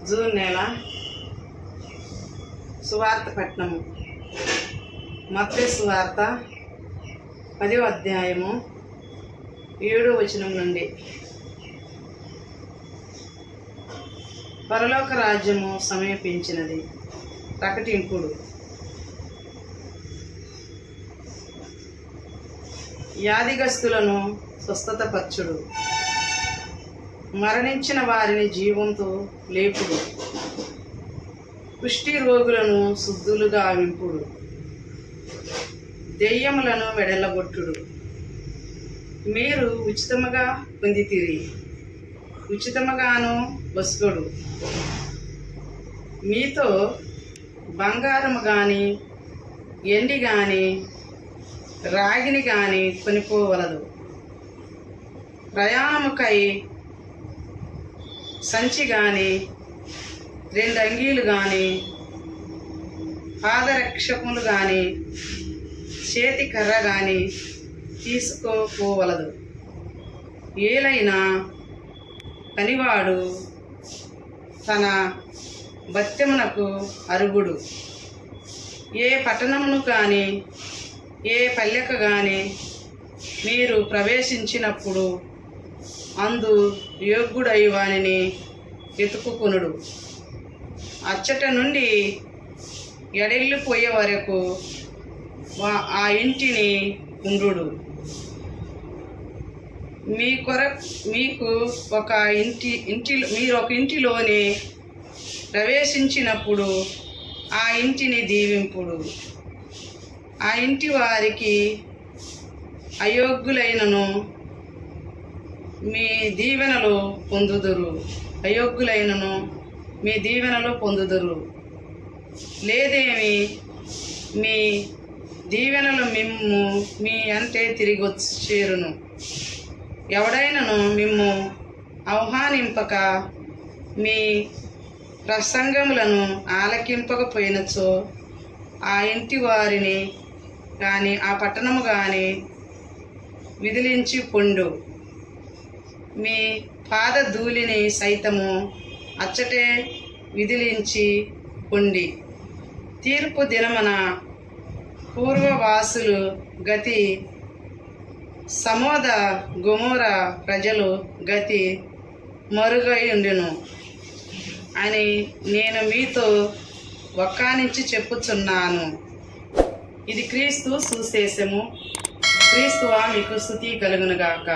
June నెల సువార్త పట్టణము. మత్తయి సువార్త 10వ అధ్యాయము 7వ వచనం నుండి. పరలోక రాజ్యము సమీపించినది, ప్రకటింపుడు. వ్యాధిగ్రస్తులను స్వస్థతపరచుడు, మరణించిన వారిని జీవంతో లేపుడు, కుష్టి రోగులను శుద్ధులుగా వింపుడు, దెయ్యములను వెడలగొట్టుడు. మీరు ఉచితముగా పొందితిరి, ఉచితముగాను బస్కొడు. మీతో బంగారము కానీ ఎండి కానీ రాగిని కానీ కొనిపోవలదు. ప్రయాణముకై సంచి కానీ 2 అంగీలు కానీ పాదరక్షకులు కానీ చేతి కర్ర కానీ తీసుకోపోవలదు. ఏలైనా పనివాడు తన భత్యమునకు అరుగుడు. ఏ పట్టణమును కానీ ఏ పల్లెకు కానీ మీరు ప్రవేశించినప్పుడు అందు యోగ్యుడై వానిని వెతుకుకొనుడు. అచ్చట నుండి ఎడెళ్ళిపోయే వరకు ఆ ఇంటిని ఉండు. మీరు ఒక ఇంటిలోనే ప్రవేశించినప్పుడు ఆ ఇంటిని దీవింపుడు. ఆ ఇంటి వారికి అయోగ్యులైనను మీ దీవెనలు పొందుదురు. లేదేమి మీ దీవెనలు మీ అంటే తిరిగి వచ్చేరును. ఎవడైనను మిమ్ము ఆహ్వానింపక మీ ప్రసంగములను ఆలకింపకపోయినచో ఆ ఇంటి వారిని కానీ ఆ పట్టణము కానీ విదిలించి పొండు. మీ పాదధూళిని సైతము అచ్చటే విదిలించి పొండి. తీర్పు దినమున పూర్వవాసులు గతి, సమోద గొమొర ప్రజలు గతి మరుగై ఉండును అని నేను మీతో ఒక్కానించి చెప్పుచున్నాను. ఇది క్రీస్తు సువిశేషము. క్రీస్తువా మీకు స్తుతి కలుగునుగాక.